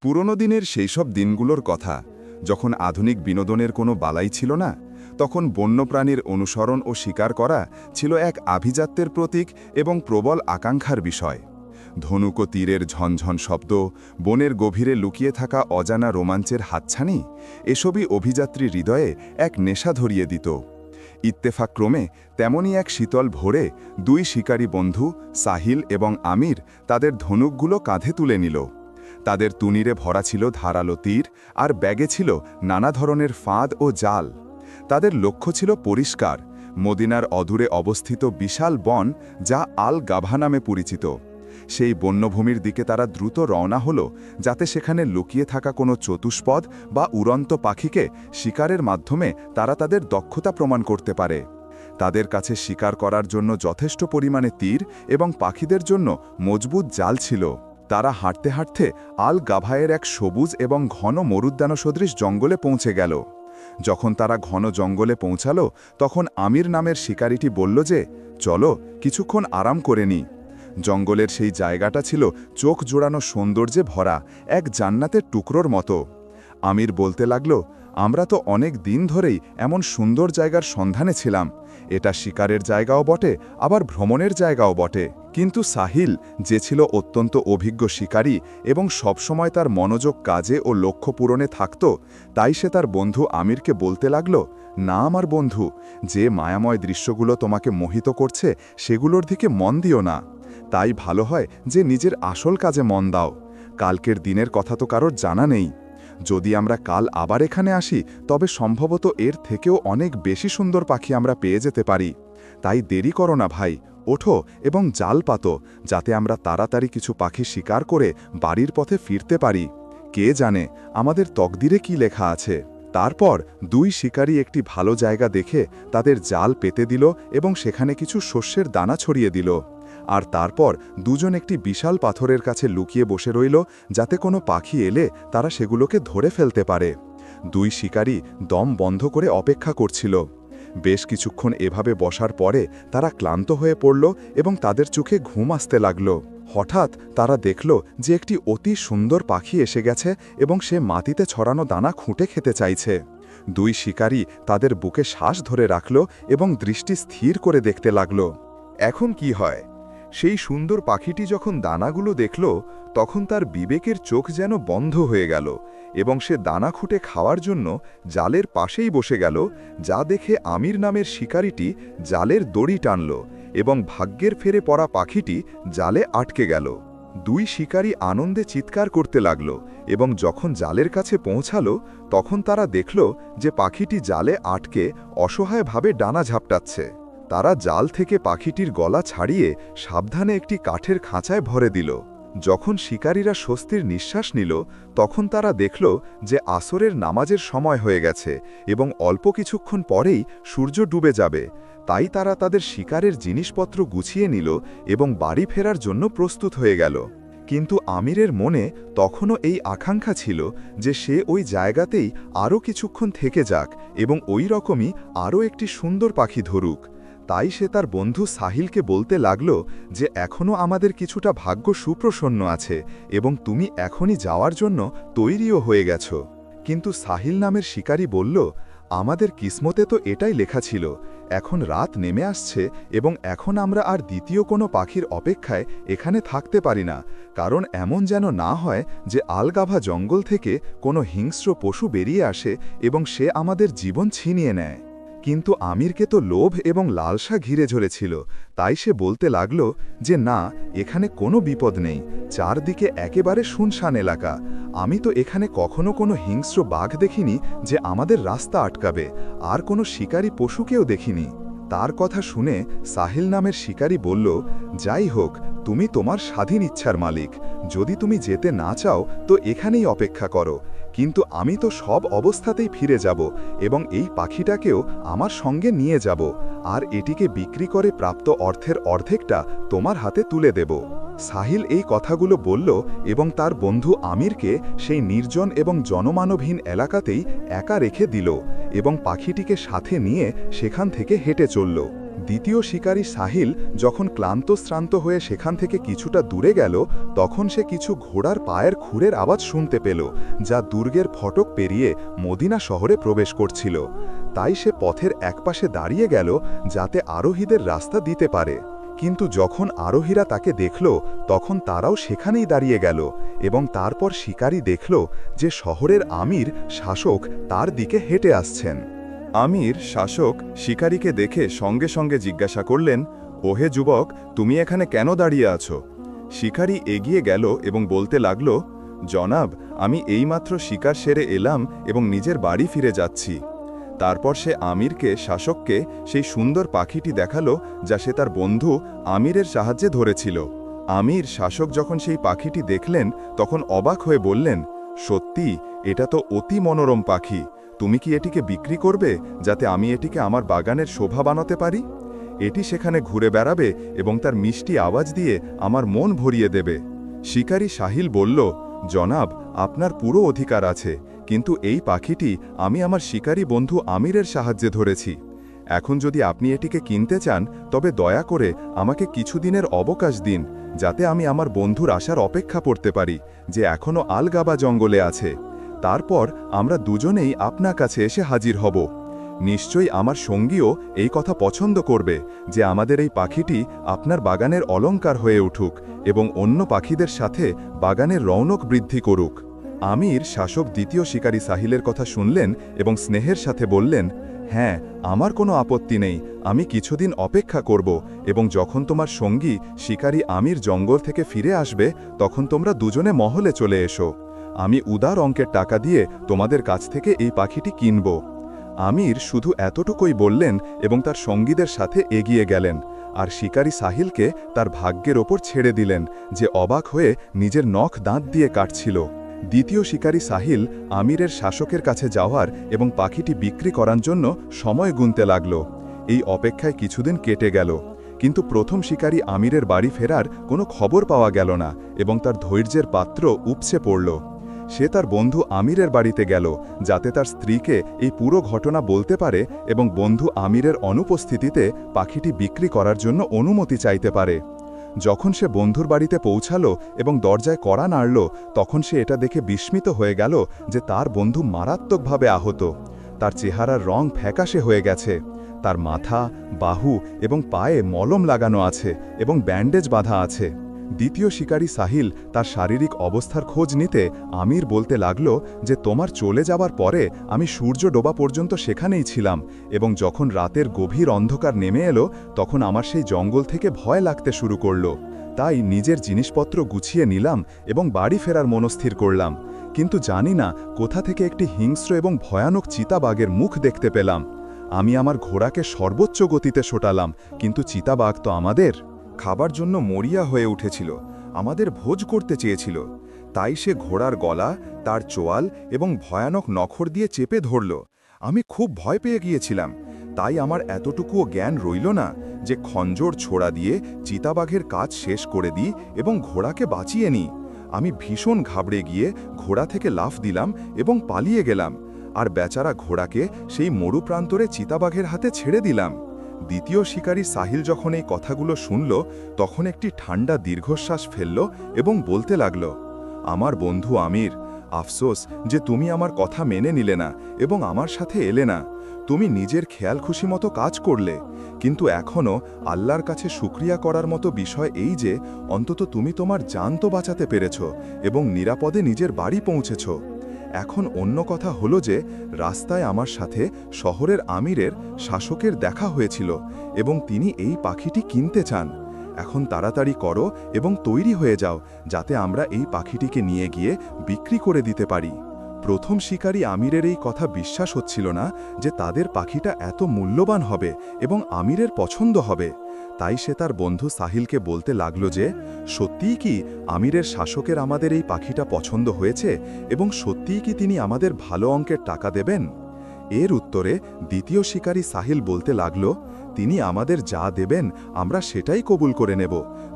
পুরনো দিনের সেই সব দিনগুলোর কথা, যখন আধুনিক বিনোদনের কোনো বালাই ছিল না, তখন বন্যপ্রাণীর অনুসরণ ও শিকার করা ছিল এক আভিজাত্যের প্রতীক এবং প্রবল আকাঙ্ক্ষার বিষয়। ধনুক ও তীরের ঝনঝন শব্দ, বনের গভীরে লুকিয়ে থাকা অজানা রোমাঞ্চের হাতছানি, এসবই অভিযাত্রী হৃদয়ে এক নেশা ধরিয়ে দিত। ইত্তেফাক্রমে তেমনই এক শীতল ভোরে দুই শিকারী বন্ধু সাহিল এবং আমির তাদের ধনুকগুলো কাঁধে তুলে নিল। তাদের তুনিরে ভরা ছিল ধারালো তীর, আর ব্যাগে ছিল নানা ধরনের ফাঁদ ও জাল। তাদের লক্ষ্য ছিল পরিষ্কার, মদিনার অদূরে অবস্থিত বিশাল বন, যা আল গাভা নামে পরিচিত। সেই বন্যভূমির দিকে তারা দ্রুত রওনা হল, যাতে সেখানে লুকিয়ে থাকা কোনো চতুষ্পদ বা উড়ন্ত পাখিকে শিকারের মাধ্যমে তারা তাদের দক্ষতা প্রমাণ করতে পারে। তাদের কাছে শিকার করার জন্য যথেষ্ট পরিমাণে তীর এবং পাখিদের জন্য মজবুত জাল ছিল। তারা হাঁটতে হাঁটতে আল গাভায়ের এক সবুজ এবং ঘন মরুদ্যানসদৃশ জঙ্গলে পৌঁছে গেল। যখন তারা ঘন জঙ্গলে পৌঁছাল, তখন আমির নামের শিকারীটি বলল যে, চলো কিছুক্ষণ আরাম করে নিই। জঙ্গলের সেই জায়গাটা ছিল চোখ জোড়ানো সৌন্দর্যে ভরা এক জান্নাতের টুকরোর মতো। আমির বলতে লাগল, আমরা তো অনেক দিন ধরেই এমন সুন্দর জায়গার সন্ধানে ছিলাম। এটা শিকারের জায়গাও বটে, আবার ভ্রমণের জায়গাও বটে। কিন্তু সাহিল, যে ছিল অত্যন্ত অভিজ্ঞ শিকারী এবং সবসময় তার মনোযোগ কাজে ও লক্ষ্য পূরণে থাকত, তাই সে তার বন্ধু আমিরকে বলতে লাগল, না আমার বন্ধু, যে মায়াময় দৃশ্যগুলো তোমাকে মোহিত করছে সেগুলোর দিকে মন দিও না। তাই ভালো হয় যে নিজের আসল কাজে মন দাও। কালকের দিনের কথা তো কারোর জানা নেই। যদি আমরা কাল আবার এখানে আসি, তবে সম্ভবত এর থেকেও অনেক বেশি সুন্দর পাখি আমরা পেয়ে যেতে পারি। তাই দেরি করো না ভাই, ওঠো এবং জাল পাতো, যাতে আমরা তাড়াতাড়ি কিছু পাখি শিকার করে বাড়ির পথে ফিরতে পারি। কে জানে আমাদের তকদিরে কি লেখা আছে। তারপর দুই শিকারী একটি ভালো জায়গা দেখে তাদের জাল পেতে দিল এবং সেখানে কিছু শস্যের দানা ছড়িয়ে দিল। আর তারপর দুজন একটি বিশাল পাথরের কাছে লুকিয়ে বসে রইল, যাতে কোনো পাখি এলে তারা সেগুলোকে ধরে ফেলতে পারে। দুই শিকারী দম বন্ধ করে অপেক্ষা করছিল। বেশ কিছুক্ষণ এভাবে বসার পরে তারা ক্লান্ত হয়ে পড়ল এবং তাদের চোখে ঘুম আসতে লাগল। হঠাৎ তারা দেখল যে একটি অতি সুন্দর পাখি এসে গেছে এবং সে মাটিতে ছড়ানো দানা খুঁটে খেতে চাইছে। দুই শিকারী তাদের বুকে শ্বাস ধরে রাখল এবং দৃষ্টি স্থির করে দেখতে লাগল। এখন কি হয়? সেই সুন্দর পাখিটি যখন দানাগুলো দেখল, তখন তার বিবেকের চোখ যেন বন্ধ হয়ে গেল এবং সে দানা খুঁটে খাওয়ার জন্য জালের পাশেই বসে গেল, যা দেখে আমির নামের শিকারীটি জালের দড়ি টানল এবং ভাগ্যের ফেরে পড়া পাখিটি জালে আটকে গেল। দুই শিকারী আনন্দে চিৎকার করতে লাগল এবং যখন জালের কাছে পৌঁছালো, তখন তারা দেখল যে পাখিটি জালে আটকে অসহায়ভাবে ডানা ঝাপটাচ্ছে। তারা জাল থেকে পাখিটির গলা ছাড়িয়ে সাবধানে একটি কাঠের খাঁচায় ভরে দিল। যখন শিকারীরা স্বস্তির নিঃশ্বাস নিল, তখন তারা দেখল যে আসরের নামাজের সময় হয়ে গেছে এবং অল্প কিছুক্ষণ পরেই সূর্য ডুবে যাবে। তাই তারা তাদের শিকারের জিনিসপত্র গুছিয়ে নিল এবং বাড়ি ফেরার জন্য প্রস্তুত হয়ে গেল। কিন্তু আমিরের মনে তখনও এই আকাঙ্ক্ষা ছিল যে সে ওই জায়গাতেই আরও কিছুক্ষণ থেকে যাক এবং ওই রকমই আরও একটি সুন্দর পাখি ধরুক। তাই সে তার বন্ধু সাহিলকে বলতে লাগল যে এখনও আমাদের কিছুটা ভাগ্য সুপ্রসন্ন আছে এবং তুমি এখনই যাওয়ার জন্য তৈরিও হয়ে গেছ। কিন্তু সাহিল নামের শিকারী বলল, আমাদের কিসমতে তো এটাই লেখা ছিল। এখন রাত নেমে আসছে এবং এখন আমরা আর দ্বিতীয় কোনো পাখির অপেক্ষায় এখানে থাকতে পারি না, কারণ এমন যেন না হয় যে আলগাভা জঙ্গল থেকে কোনো হিংস্র পশু বেরিয়ে আসে এবং সে আমাদের জীবন ছিনিয়ে নেয়। কিন্তু আমিরকে তো লোভ এবং লালসা ঘিরে ধরেছিল, তাই সে বলতে লাগল যে না, এখানে কোনো বিপদ নেই, চারদিকে একেবারে শুনশান এলাকা। আমি তো এখানে কখনো কোনো হিংস্র বাঘ দেখিনি যে আমাদের রাস্তা আটকাবে, আর কোনো শিকারী পশুকেও দেখিনি। তার কথা শুনে সাহিল নামের শিকারী বলল, যাই হোক, তুমি তোমার স্বাধীন ইচ্ছার মালিক। যদি তুমি যেতে না চাও তো এখানেই অপেক্ষা করো, কিন্তু আমি তো সব অবস্থাতেই ফিরে যাব এবং এই পাখিটাকেও আমার সঙ্গে নিয়ে যাব, আর এটিকে বিক্রি করে প্রাপ্ত অর্থের অর্ধেকটা তোমার হাতে তুলে দেব। সাহিল এই কথাগুলো বলল এবং তার বন্ধু আমিরকে সেই নির্জন এবং জনমানবহীন এলাকাতেই একা রেখে দিল এবং পাখিটিকে সাথে নিয়ে সেখান থেকে হেঁটে চলল। দ্বিতীয় শিকারী সাহিল যখন ক্লান্ত হয়ে সেখান থেকে কিছুটা দূরে গেল, তখন সে কিছু ঘোড়ার পায়ের খুরের আওয়াজ শুনতে পেল, যা দুর্গের ফটক পেরিয়ে মদিনা শহরে প্রবেশ করছিল। তাই সে পথের একপাশে দাঁড়িয়ে গেল, যাতে আরোহীদের রাস্তা দিতে পারে। কিন্তু যখন আরোহীরা তাকে দেখল, তখন তারাও সেখানেই দাঁড়িয়ে গেল, এবং তারপর শিকারী দেখল যে শহরের আমির শাসক তার দিকে হেঁটে আসছেন। আমির শাসক শিকারীকে দেখে সঙ্গে সঙ্গে জিজ্ঞাসা করলেন, ওহে যুবক, তুমি এখানে কেন দাঁড়িয়ে আছো? শিকারী এগিয়ে গেল এবং বলতে লাগল, জনাব, আমি এইমাত্র শিকার সেরে এলাম এবং নিজের বাড়ি ফিরে যাচ্ছি। তারপর সে আমিরকে শাসককে সেই সুন্দর পাখিটি দেখালো, যা সে তার বন্ধু আমিরের সাহায্যে ধরেছিল। আমির শাসক যখন সেই পাখিটি দেখলেন, তখন অবাক হয়ে বললেন, সত্যি, এটা তো অতি মনোরম পাখি। তুমি কি এটিকে বিক্রি করবে, যাতে আমি এটিকে আমার বাগানের শোভা বানাতে পারি? এটি সেখানে ঘুরে বেড়াবে এবং তার মিষ্টি আওয়াজ দিয়ে আমার মন ভরিয়ে দেবে। শিকারী সাহিল বলল, জনাব, আপনার পুরো অধিকার আছে, কিন্তু এই পাখিটি আমি আমার শিকারী বন্ধু আমিরের সাহায্যে ধরেছি। এখন যদি আপনি এটিকে কিনতে চান, তবে দয়া করে আমাকে কিছুদিনের অবকাশ দিন, যাতে আমি আমার বন্ধুর আসার অপেক্ষা করতে পারি, যে এখনও আলগাবা জঙ্গলে আছে। তারপর আমরা দুজনেই আপনার কাছে এসে হাজির হব। নিশ্চয়ই আমার সঙ্গীও এই কথা পছন্দ করবে যে আমাদের এই পাখিটি আপনার বাগানের অলংকার হয়ে উঠুক এবং অন্য পাখিদের সাথে বাগানের রৌনক বৃদ্ধি করুক। আমির শাসক দ্বিতীয় শিকারী সাহিলের কথা শুনলেন এবং স্নেহের সাথে বললেন, হ্যাঁ, আমার কোনো আপত্তি নেই, আমি কিছুদিন অপেক্ষা করব, এবং যখন তোমার সঙ্গী শিকারী আমির জঙ্গল থেকে ফিরে আসবে, তখন তোমরা দুজনে মহলে চলে এসো। আমি উদার অঙ্কের টাকা দিয়ে তোমাদের কাছ থেকে এই পাখিটি কিনব। আমির শুধু এতটুকুই বললেন এবং তার সঙ্গীদের সাথে এগিয়ে গেলেন, আর শিকারী সাহিলকে তার ভাগ্যের ওপর ছেড়ে দিলেন, যে অবাক হয়ে নিজের নখ দাঁত দিয়ে কাটছিল। দ্বিতীয় শিকারী সাহিল আমিরের শাসকের কাছে যাওয়ার এবং পাখিটি বিক্রি করার জন্য সময় গুনতে লাগল। এই অপেক্ষায় কিছুদিন কেটে গেল, কিন্তু প্রথম শিকারী আমিরের বাড়ি ফেরার কোনো খবর পাওয়া গেল না এবং তার ধৈর্যের পাত্র উপচে পড়ল। সে তার বন্ধু আমিরের বাড়িতে গেল, যাতে তার স্ত্রীকে এই পুরো ঘটনা বলতে পারে এবং বন্ধু আমিরের অনুপস্থিতিতে পাখিটি বিক্রি করার জন্য অনুমতি চাইতে পারে। যখন সে বন্ধুর বাড়িতে পৌঁছালো এবং দরজায় কড়া নাড়ল, তখন সে এটা দেখে বিস্মিত হয়ে গেল যে তার বন্ধু মারাত্মকভাবে আহত। তার চেহারার রং ফ্যাকাশে হয়ে গেছে, তার মাথা, বাহু এবং পায়ে মলম লাগানো আছে এবং ব্যান্ডেজ বাঁধা আছে। দ্বিতীয় শিকারী সাহিল তার শারীরিক অবস্থার খোঁজ নিতে আমির বলতে লাগল যে তোমার চলে যাবার পরে আমি সূর্য ডোবা পর্যন্ত সেখানেই ছিলাম, এবং যখন রাতের গভীর অন্ধকার নেমে এলো, তখন আমার সেই জঙ্গল থেকে ভয় লাগতে শুরু করল। তাই নিজের জিনিসপত্র গুছিয়ে নিলাম এবং বাড়ি ফেরার মনস্থির করলাম, কিন্তু জানি না কোথা থেকে একটি হিংস্র এবং ভয়ানক চিতাবাঘের মুখ দেখতে পেলাম। আমি আমার ঘোড়াকে সর্বোচ্চ গতিতে ছোটালাম, কিন্তু চিতাবাঘ তো আমাদের খাবার জন্য মরিয়া হয়ে উঠেছিল, আমাদের ভোজ করতে চেয়েছিল। তাই সে ঘোড়ার গলা, তার চোয়াল এবং ভয়ানক নখর দিয়ে চেপে ধরল। আমি খুব ভয় পেয়ে গিয়েছিলাম, তাই আমার এতটুকুও জ্ঞান রইল না যে খঞ্জর ছোড়া দিয়ে চিতাবাঘের কাজ শেষ করে দিই এবং ঘোড়াকে বাঁচিয়ে নিই। আমি ভীষণ ঘাবড়ে গিয়ে ঘোড়া থেকে লাফ দিলাম এবং পালিয়ে গেলাম, আর বেচারা ঘোড়াকে সেই মরুপ্রান্তরে চিতাবাঘের হাতে ছেড়ে দিলাম। দ্বিতীয় শিকারী সাহিল যখন এই কথাগুলো শুনল, তখন একটি ঠান্ডা দীর্ঘশ্বাস ফেলল এবং বলতে লাগল, আমার বন্ধু আমির, আফসোস যে তুমি আমার কথা মেনে নিলে না এবং আমার সাথে এলে না। তুমি নিজের খেয়াল খুশি মতো কাজ করলে, কিন্তু এখনও আল্লাহর কাছে শুকরিয়া করার মতো বিষয় এই যে অন্তত তুমি তোমার জান তো বাঁচাতে পেরেছ এবং নিরাপদে নিজের বাড়ি পৌঁছেছ। এখন অন্য কথা হলো যে রাস্তায় আমার সাথে শহরের আমিরের শাসকের দেখা হয়েছিল এবং তিনি এই পাখিটি কিনতে চান। এখন তাড়াতাড়ি করো এবং তৈরি হয়ে যাও, যাতে আমরা এই পাখিটিকে নিয়ে গিয়ে বিক্রি করে দিতে পারি। প্রথম শিকারী আমিরের এই কথা বিশ্বাস হচ্ছিল না যে তাদের পাখিটা এত মূল্যবান হবে এবং আমিরের পছন্দ হবে। তাই সে তার বন্ধু সাহিলকে বলতে লাগল যে সত্যিই কি আমিরের শাসকের আমাদের এই পাখিটা পছন্দ হয়েছে এবং সত্যিই কি তিনি আমাদের ভালো অঙ্কের টাকা দেবেন? এর উত্তরে দ্বিতীয় শিকারী সাহিল বলতে লাগল, তিনি আমাদের যা দেবেন আমরা সেটাই কবুল করে নেব।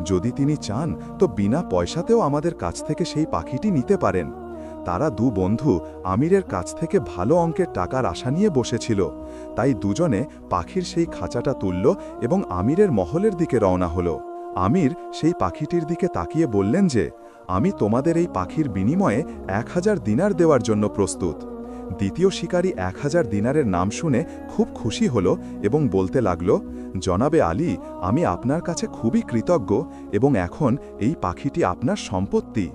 যদি তিনি চান তো বিনা পয়সাতেও আমাদের কাছ থেকে সেই পাখিটি নিতে পারেন। তারা দু বন্ধু আমিরের কাছ থেকে ভালো অঙ্কের টাকার আশা নিয়ে বসেছিল। তাই দুজনে পাখির সেই খাঁচাটা তুলল এবং আমিরের মহলের দিকে রওনা হলো। আমির সেই পাখিটির দিকে তাকিয়ে বললেন যে, আমি তোমাদের এই পাখির বিনিময়ে 1000 দিনার দেওয়ার জন্য প্রস্তুত। দ্বিতীয় শিকারী 1000 দিনারের নাম শুনে খুব খুশি হল এবং বলতে লাগল, জনাবে আলী, আমি আপনার কাছে খুবই কৃতজ্ঞ এবং এখন এই পাখিটি আপনার সম্পত্তি।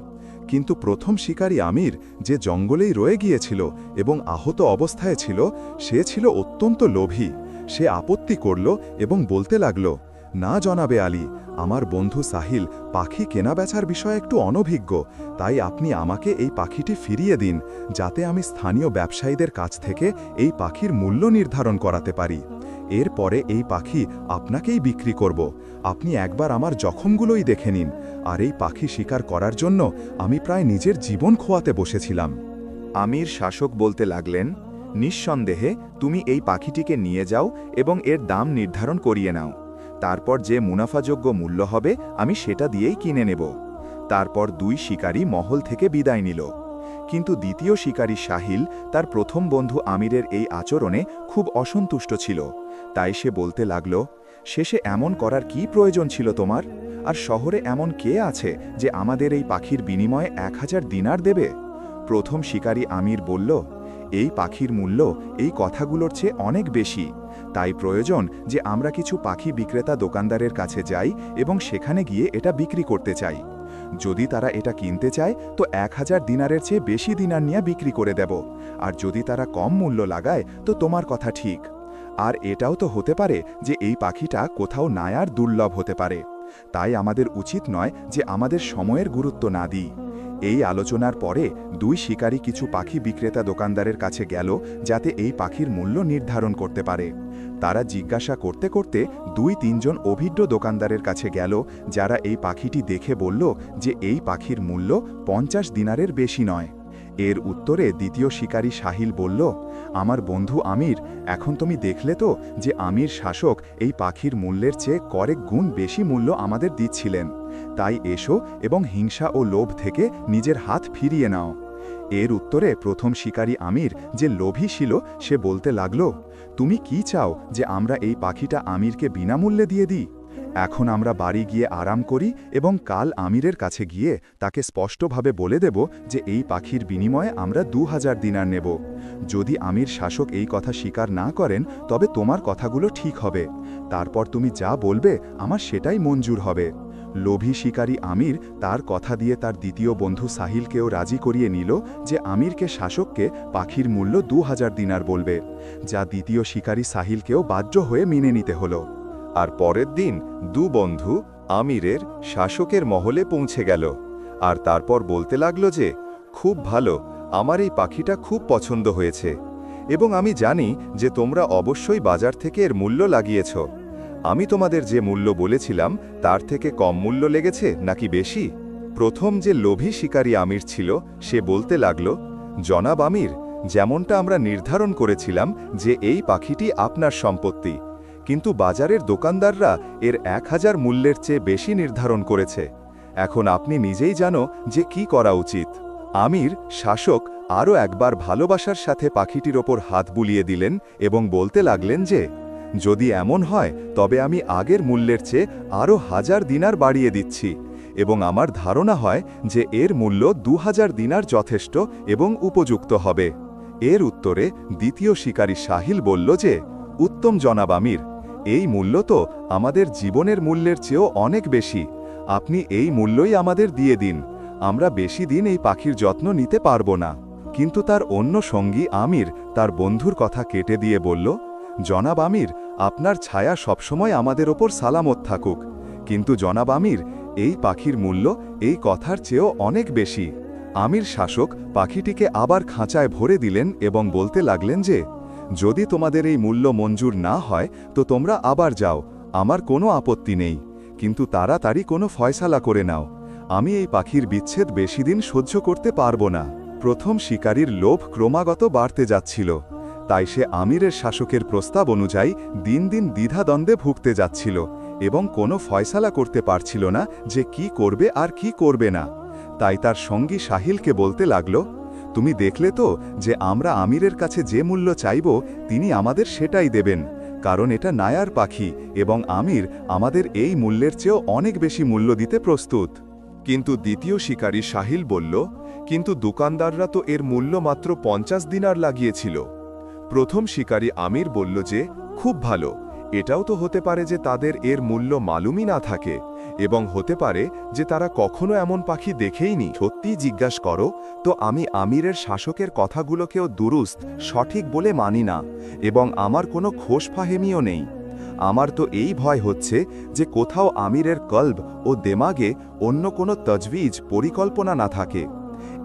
কিন্তু প্রথম শিকারী আমির, যে জঙ্গলেই রয়ে গিয়েছিল এবং আহত অবস্থায় ছিল, সে ছিল অত্যন্ত লোভী। সে আপত্তি করল এবং বলতে লাগল, না জনাবে আলী, আমার বন্ধু সাহিল পাখি কেনাবেচার বিষয়ে একটু অনভিজ্ঞ, তাই আপনি আমাকে এই পাখিটি ফিরিয়ে দিন, যাতে আমি স্থানীয় ব্যবসায়ীদের কাছ থেকে এই পাখির মূল্য নির্ধারণ করাতে পারি। এরপরে এই পাখি আপনাকেই বিক্রি করব। আপনি একবার আমার জখমগুলোই দেখে নিন। আর এই পাখি শিকার করার জন্য আমি প্রায় নিজের জীবন খোয়াতে বসেছিলাম। আমির শাসক বলতে লাগলেন, নিঃসন্দেহে তুমি এই পাখিটিকে নিয়ে যাও এবং এর দাম নির্ধারণ করিয়ে নাও। তারপর যে মুনাফাযোগ্য মূল্য হবে আমি সেটা দিয়েই কিনে নেব। তারপর দুই শিকারী মহল থেকে বিদায় নিল। কিন্তু দ্বিতীয় শিকারী সাহিল তার প্রথম বন্ধু আমিরের এই আচরণে খুব অসন্তুষ্ট ছিল। তাই সে বলতে লাগল, শেষে এমন করার কি প্রয়োজন ছিল তোমার? আর শহরে এমন কে আছে যে আমাদের এই পাখির বিনিময়ে 1000 দিনার দেবে? প্রথম শিকারী আমির বলল, এই পাখির মূল্য এই কথাগুলোর চেয়ে অনেক বেশি। তাই প্রয়োজন যে আমরা কিছু পাখি বিক্রেতা দোকানদারের কাছে যাই এবং সেখানে গিয়ে এটা বিক্রি করতে চাই। যদি তারা এটা কিনতে চায় তো 1000 দিনারের চেয়ে বেশি দিনার নিয়ে বিক্রি করে দেব, আর যদি তারা কম মূল্য লাগায় তো তোমার কথা ঠিক। আর এটাও তো হতে পারে যে এই পাখিটা কোথাও নায়ার দুর্লভ হতে পারে। তাই আমাদের উচিত নয় যে আমাদের সময়ের গুরুত্ব না দিই। এই আলোচনার পরে দুই শিকারী কিছু পাখি বিক্রেতা দোকানদারের কাছে গেল যাতে এই পাখির মূল্য নির্ধারণ করতে পারে। তারা জিজ্ঞাসা করতে করতে 2-3 জন অভিজ্ঞ দোকানদারের কাছে গেল, যারা এই পাখিটি দেখে বলল যে এই পাখির মূল্য 50 দিনারের বেশি নয়। এর উত্তরে দ্বিতীয় শিকারী সাহিল বলল, আমার বন্ধু আমির, এখন তুমি দেখলে তো যে আমির শাসক এই পাখির মূল্যের চেয়ে কয়েক গুণ বেশি মূল্য আমাদের দিচ্ছিলেন। তাই এসো এবং হিংসা ও লোভ থেকে নিজের হাত ফিরিয়ে নাও। এর উত্তরে প্রথম শিকারী আমির, যে লোভী ছিল, সে বলতে লাগল, তুমি কি চাও যে আমরা এই পাখিটা আমিরকে বিনামূল্যে দিয়ে দিই? এখন আমরা বাড়ি গিয়ে আরাম করি এবং কাল আমিরের কাছে গিয়ে তাকে স্পষ্টভাবে বলে দেব যে এই পাখির বিনিময়ে আমরা 2000 দিনার নেব। যদি আমির শাসক এই কথা স্বীকার না করেন তবে তোমার কথাগুলো ঠিক হবে। তারপর তুমি যা বলবে আমার সেটাই মঞ্জুর হবে। লোভী শিকারী আমির তার কথা দিয়ে তার দ্বিতীয় বন্ধু সাহিলকেও রাজি করিয়ে নিল যে আমিরকে শাসককে পাখির মূল্য 2000 দিনার বলবে, যা দ্বিতীয় শিকারী সাহিলকেও বাধ্য হয়ে মেনে নিতে হলো। আর পরের দিন দু বন্ধু আমিরের শাসকের মহলে পৌঁছে গেল আর তারপর বলতে লাগলো যে, খুব ভালো, আমার এই পাখিটা খুব পছন্দ হয়েছে এবং আমি জানি যে তোমরা অবশ্যই বাজার থেকে এর মূল্য লাগিয়েছ। আমি তোমাদের যে মূল্য বলেছিলাম তার থেকে কম মূল্য লেগেছে নাকি বেশি? প্রথম যে লোভী শিকারী আমির ছিল সে বলতে লাগল, জনাব আমির, যেমনটা আমরা নির্ধারণ করেছিলাম যে এই পাখিটি আপনার সম্পত্তি, কিন্তু বাজারের দোকানদাররা এর 1000 মূল্যের চেয়ে বেশি নির্ধারণ করেছে। এখন আপনি নিজেই জানো যে কি করা উচিত। আমির শাসক আরও একবার ভালোবাসার সাথে পাখিটির ওপর হাত বুলিয়ে দিলেন এবং বলতে লাগলেন যে, যদি এমন হয় তবে আমি আগের মূল্যের চেয়ে আরও 1000 দিনার বাড়িয়ে দিচ্ছি এবং আমার ধারণা হয় যে এর মূল্য 2000 দিনার যথেষ্ট এবং উপযুক্ত হবে। এর উত্তরে দ্বিতীয় শিকারী সাহিল বলল যে, উত্তম জনাব আমির, এই মূল্য তো আমাদের জীবনের মূল্যের চেয়েও অনেক বেশি। আপনি এই মূল্যই আমাদের দিয়ে দিন, আমরা বেশি দিন এই পাখির যত্ন নিতে পারব না। কিন্তু তার অন্য সঙ্গী আমির তার বন্ধুর কথা কেটে দিয়ে বলল, জনাব আমির, আপনার ছায়া সবসময় আমাদের ওপর সালামত থাকুক, কিন্তু জনাব আমির, এই পাখির মূল্য এই কথার চেয়েও অনেক বেশি। আমির শাসক পাখিটিকে আবার খাঁচায় ভরে দিলেন এবং বলতে লাগলেন যে, যদি তোমাদের এই মূল্য মঞ্জুর না হয় তো তোমরা আবার যাও, আমার কোনো আপত্তি নেই, কিন্তু তাড়াতাড়ি কোনো ফয়সালা করে নাও। আমি এই পাখির বিচ্ছেদ বেশি দিন সহ্য করতে পারব না। প্রথম শিকারীর লোভ ক্রমাগত বাড়তে যাচ্ছিল, তাই সে আমিরের শাসকের প্রস্তাব অনুযায়ী দিন দিন দ্বিধাদ্বন্দ্বে ভুগতে যাচ্ছিল এবং কোনো ফয়সালা করতে পারছিল না যে কি করবে আর কি করবে না। তাই তার সঙ্গী সাহিলকে বলতে লাগল, তুমি দেখলে তো যে আমরা আমিরের কাছে যে মূল্য চাইব তিনি আমাদের সেটাই দেবেন, কারণ এটা নায়ার পাখি এবং আমির আমাদের এই মূল্যের চেয়েও অনেক বেশি মূল্য দিতে প্রস্তুত। কিন্তু দ্বিতীয় শিকারী সাহিল বলল, কিন্তু দোকানদাররা তো এর মূল্য মাত্র 50 দিনার লাগিয়েছিল। প্রথম শিকারী আমির বলল যে, খুব ভালো, এটাও তো হতে পারে যে তাদের এর মূল্য মালুমই না থাকে, এবং হতে পারে যে তারা কখনো এমন পাখি দেখেইনি। সত্যি জিজ্ঞাসা করো তো আমি আমিরের শাসকের কথাগুলোকেও দুরুস্ত সঠিক বলে মানি না, এবং আমার কোনো খোশফাহেমিও নেই। আমার তো এই ভয় হচ্ছে যে কোথাও আমিরের কল্ব ও দেমাগে অন্য কোনো তজবিজ পরিকল্পনা না থাকে।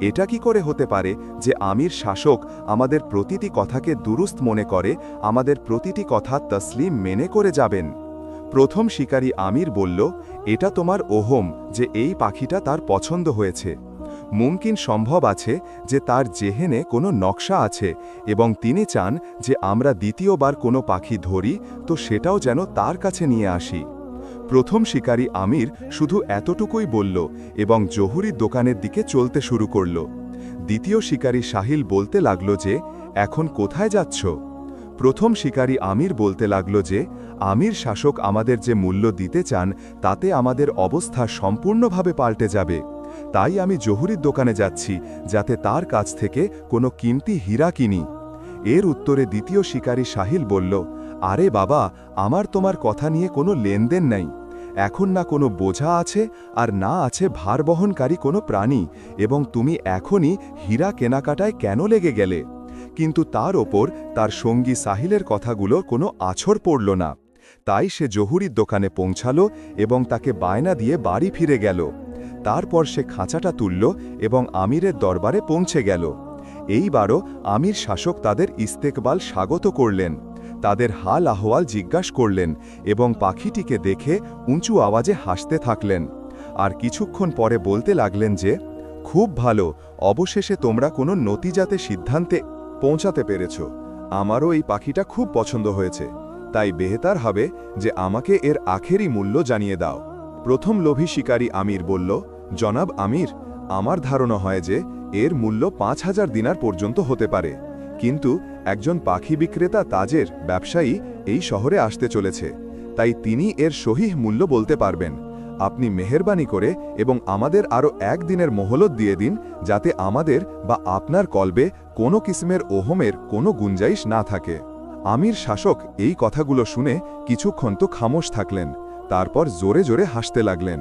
এটা কি করে হতে পারে যে আমির শাসক আমাদের প্রতিটি কথাকে দুরুস্ত মনে করে, আমাদের প্রতিটি কথা তসলিম মেনে করে যাবেন? প্রথম শিকারী আমির বলল, এটা তোমার ওহম যে এই পাখিটা তার পছন্দ হয়েছে। মুমকিন সম্ভব আছে যে তার জেহেনে কোনো নকশা আছে এবং তিনি চান যে আমরা দ্বিতীয়বার কোনো পাখি ধরি তো সেটাও যেন তার কাছে নিয়ে আসি। প্রথম শিকারী আমির শুধু এতটুকুই বলল এবং জহুরির দোকানের দিকে চলতে শুরু করল। দ্বিতীয় শিকারী সাহিল বলতে লাগল যে, এখন কোথায় যাচ্ছ? প্রথম শিকারী আমির বলতে লাগল যে, আমির শাসক আমাদের যে মূল্য দিতে চান তাতে আমাদের অবস্থা সম্পূর্ণভাবে পাল্টে যাবে। তাই আমি জহুরির দোকানে যাচ্ছি যাতে তার কাছ থেকে কোনো কিমতি হীরা কিনি। এর উত্তরে দ্বিতীয় শিকারী সাহিল বলল, আরে বাবা, আমার তোমার কথা নিয়ে কোনো লেনদেন নেই। এখন না কোনো বোঝা আছে আর না আছে ভার বহনকারী কোনো প্রাণী, এবং তুমি এখনই হীরা কেনাকাটায় কেন লেগে গেলে? কিন্তু তার ওপর তার সঙ্গী সাহিলের কথাগুলোর কোনো আছড় পড়ল না। তাই সে জহুরির দোকানে পৌঁছালো এবং তাকে বায়না দিয়ে বাড়ি ফিরে গেল। তারপর সে খাঁচাটা তুলল এবং আমিরের দরবারে পৌঁছে গেল। এইবারও আমির শাসক তাদের ইস্তেকবাল স্বাগত করলেন, তাদের হাল আহওয়াল জিজ্ঞাসা করলেন এবং পাখিটিকে দেখে উঁচু আওয়াজে হাসতে থাকলেন। আর কিছুক্ষণ পরে বলতে লাগলেন যে, খুব ভালো, অবশেষে তোমরা কোনো নতিজাতে সিদ্ধান্তে পৌঁছাতে পেরেছ। আমারও এই পাখিটা খুব পছন্দ হয়েছে, তাই বেহতার হবে যে আমাকে এর আখেরি মূল্য জানিয়ে দাও। প্রথম লোভী শিকারী আমির বলল, জনাব আমির, আমার ধারণা হয় যে এর মূল্য 5000 দিনার পর্যন্ত হতে পারে, কিন্তু একজন পাখি বিক্রেতা তাজের ব্যবসায়ী এই শহরে আসতে চলেছে, তাই তিনি এর সহিহ মূল্য বলতে পারবেন। আপনি মেহেরবানি করে এবং আমাদের আরও একদিনের মোহলত দিয়ে দিন, যাতে আমাদের বা আপনার কলবে কোনো কিসমের ওহমের কোনো গুঞ্জাইশ না থাকে। আমির শাসক এই কথাগুলো শুনে কিছুক্ষণ তো খামোশ থাকলেন, তারপর জোরে জোরে হাসতে লাগলেন।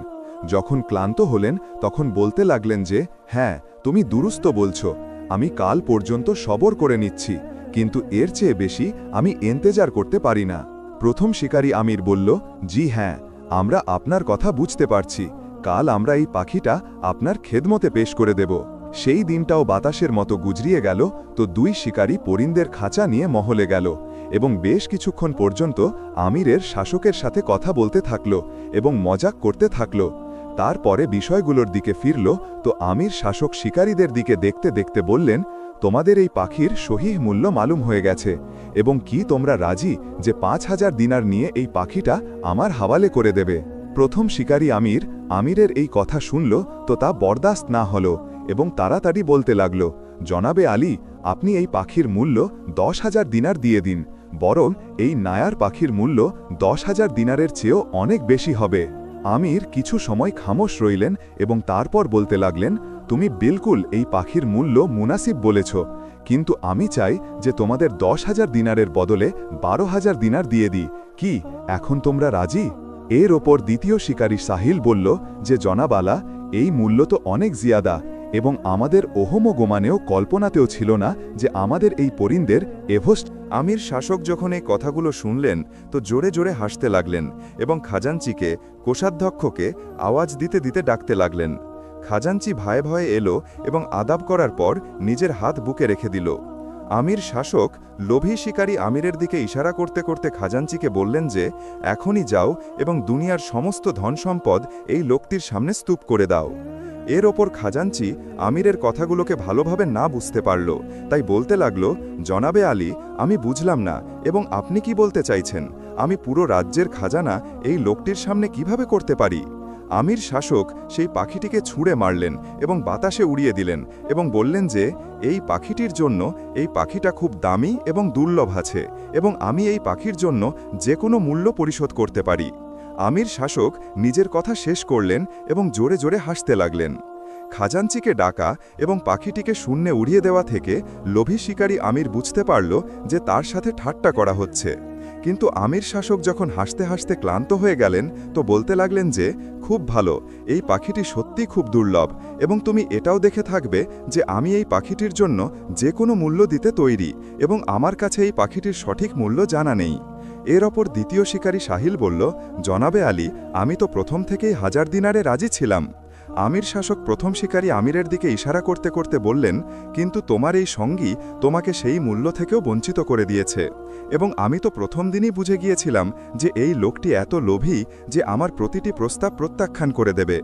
যখন ক্লান্ত হলেন তখন বলতে লাগলেন যে, হ্যাঁ, তুমি দুরুস্ত বলছো, আমি কাল পর্যন্ত সবর করে নিচ্ছি, কিন্তু এর চেয়ে বেশি আমি ইন্তেজার করতে পারি না। প্রথম শিকারী আমির বলল, জি হ্যাঁ, আমরা আপনার কথা বুঝতে পারছি, কাল আমরা এই পাখিটা আপনার খেদমতে পেশ করে দেব। সেই দিনটাও বাতাসের মতো গুজরিয়ে গেল তো দুই শিকারী পরিন্দের খাঁচা নিয়ে মহলে গেল এবং বেশ কিছুক্ষণ পর্যন্ত আমিরের শাসকের সাথে কথা বলতে থাকল এবং মজাক করতে থাকল। তারপরে বিষয়গুলোর দিকে ফিরল তো আমির শাসক শিকারীদের দিকে দেখতে দেখতে বললেন, তোমাদের এই পাখির সহিহ মূল্য মালুম হয়ে গেছে, এবং কি তোমরা রাজি যে 5000 দিনার নিয়ে এই পাখিটা আমার হাওয়ালে করে দেবে? প্রথম শিকারী আমিরের এই কথা শুনল তো তা বরদাস্ত না হল এবং তাড়াতাড়ি বলতে লাগল, জনাবে আলী, আপনি এই পাখির মূল্য 10,000 দিনার দিয়ে দিন, বরং এই নায়ার পাখির মূল্য 10,000 দিনারের চেয়েও অনেক বেশি হবে। আমির কিছু সময় খামোশ রইলেন এবং তারপর বলতে লাগলেন, তুমি বিলকুল এই পাখির মূল্য মুনাসিব বলেছ, কিন্তু আমি চাই যে তোমাদের 10,000 দিনারের বদলে 12,000 দিনার দিয়ে দিই। কি এখন তোমরা রাজি? এর ওপর দ্বিতীয় শিকারী সাহিল বলল যে, জনাবালা, এই মূল্য তো অনেক জিয়াদা, এবং আমাদের ওহমো গোমানেও কল্পনাতেও ছিল না যে আমাদের এই পরিন্দের এভোস্ট। আমির শাসক যখন এই কথাগুলো শুনলেন তো জোরে জোরে হাসতে লাগলেন এবং খাজাঞ্চিকে, কোষাধ্যক্ষকে আওয়াজ দিতে দিতে ডাকতে লাগলেন। খাজাঞ্চি ভয়ে ভয়ে এলো এবং আদাব করার পর নিজের হাত বুকে রেখে দিল। আমির শাসক লোভী শিকারী আমিরের দিকে ইশারা করতে করতে খাজাঞ্চিকে বললেন যে, এখনই যাও এবং দুনিয়ার সমস্ত ধনসম্পদ এই লোকটির সামনে স্তূপ করে দাও। এর ওপর খাজাঞ্চি আমিরের কথাগুলোকে ভালোভাবে না বুঝতে পারল, তাই বলতে লাগল, জনাবে আলী, আমি বুঝলাম না, এবং আপনি কি বলতে চাইছেন? আমি পুরো রাজ্যের খাজানা এই লোকটির সামনে কিভাবে করতে পারি? আমির শাসক সেই পাখিটিকে ছুঁড়ে মারলেন এবং বাতাসে উড়িয়ে দিলেন এবং বললেন যে এই পাখিটির জন্য এই পাখিটা খুব দামি এবং দুর্লভ আছে এবং আমি এই পাখির জন্য যে কোনো মূল্য পরিশোধ করতে পারি। আমির শাসক নিজের কথা শেষ করলেন এবং জোরে জোরে হাসতে লাগলেন। খাজাঞ্চিকে ডাকা এবং পাখিটিকে শূন্যে উড়িয়ে দেওয়া থেকে লোভী শিকারী আমির বুঝতে পারল যে তার সাথে ঠাট্টা করা হচ্ছে। কিন্তু আমির শাসক যখন হাসতে হাসতে ক্লান্ত হয়ে গেলেন তো বলতে লাগলেন যে খুব ভালো, এই পাখিটি সত্যি খুব দুর্লভ এবং তুমি এটাও দেখে থাকবে যে আমি এই পাখিটির জন্য যে কোনো মূল্য দিতে তৈরি এবং আমার কাছে এই পাখিটির সঠিক মূল্য জানা নেই। এর অপর দ্বিতীয় শিকারী সাহিল বলল, জনাবে আলী, আমি তো প্রথম থেকেই 1000 দিনারে রাজি ছিলাম। আমির শাসক প্রথম শিকারী আমিরের দিকে ইশারা করতে করতে বললেন, কিন্তু তোমার এই সঙ্গী তোমাকে সেই মূল্য থেকেও বঞ্চিত করে দিয়েছে এবং আমি তো প্রথম দিনই বুঝে গিয়েছিলাম যে এই লোকটি এত লোভী যে আমার প্রতিটি প্রস্তাব প্রত্যাখ্যান করে দেবে।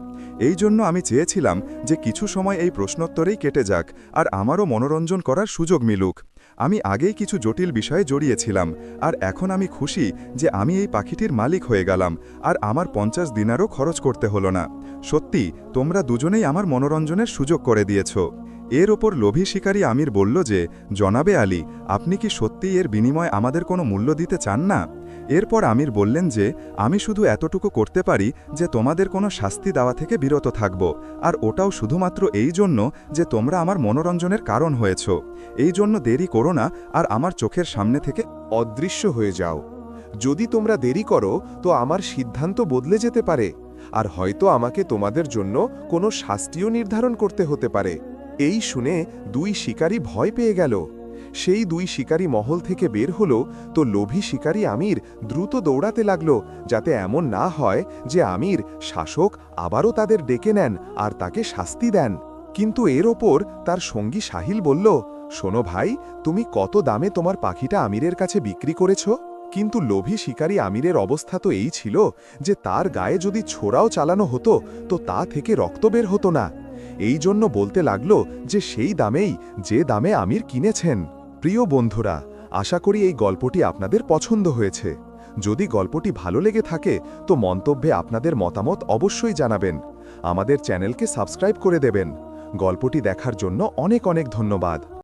এই জন্য আমি চেয়েছিলাম যে কিছু সময় এই প্রশ্নোত্তরেই কেটে যাক আর আমারও মনোরঞ্জন করার সুযোগ মিলুক। আমি আগেই কিছু জটিল বিষয়ে জড়িয়েছিলাম আর এখন আমি খুশি যে আমি এই পাখিটির মালিক হয়ে গেলাম আর আমার 50 দিনারও খরচ করতে হলো না। সত্যি তোমরা দুজনেই আমার মনোরঞ্জনের সুযোগ করে দিয়েছ। এর ওপর লোভী শিকারী আমির বলল যে, জনাবে আলী, আপনি কি সত্যি এর বিনিময়ে আমাদের কোনো মূল্য দিতে চান না? এরপর আমির বললেন যে, আমি শুধু এতটুকু করতে পারি যে তোমাদের কোনো শাস্তি দেওয়া থেকে বিরত থাকব, আর ওটাও শুধুমাত্র এই জন্য যে তোমরা আমার মনোরঞ্জনের কারণ হয়েছ। এই জন্য দেরি করো না আর আমার চোখের সামনে থেকে অদৃশ্য হয়ে যাও। যদি তোমরা দেরি করো তো আমার সিদ্ধান্ত বদলে যেতে পারে, আর হয়তো আমাকে তোমাদের জন্য কোনো শাস্তিও নির্ধারণ করতে হতে পারে। এই শুনে দুই শিকারী ভয় পেয়ে গেল। সেই দুই শিকারী মহল থেকে বের হলো তো লোভী শিকারী আমির দ্রুত দৌড়াতে লাগল, যাতে এমন না হয় যে আমির শাসক আবারও তাদের ডেকে নেন আর তাকে শাস্তি দেন। কিন্তু এর ওপর তার সঙ্গী সাহিল বলল, শোনো ভাই, তুমি কত দামে তোমার পাখিটা আমিরের কাছে বিক্রি করেছ? কিন্তু লোভী শিকারী আমিরের অবস্থা তো এই ছিল যে তার গায়ে যদি ছোড়াও চালানো হতো তো তা থেকে রক্ত বের হতো না। এই জন্য বলতে লাগলো যে সেই দামেই যে দামে আমির কিনেছেন। প্রিয় বন্ধুরা, আশা করি এই গল্পটি আপনাদের পছন্দ হয়েছে। যদি গল্পটি ভালো লেগে থাকে তো মন্তব্যে আপনাদের মতামত অবশ্যই জানাবেন। আমাদের চ্যানেলকে সাবস্ক্রাইব করে দেবেন। গল্পটি দেখার জন্য অনেক অনেক ধন্যবাদ।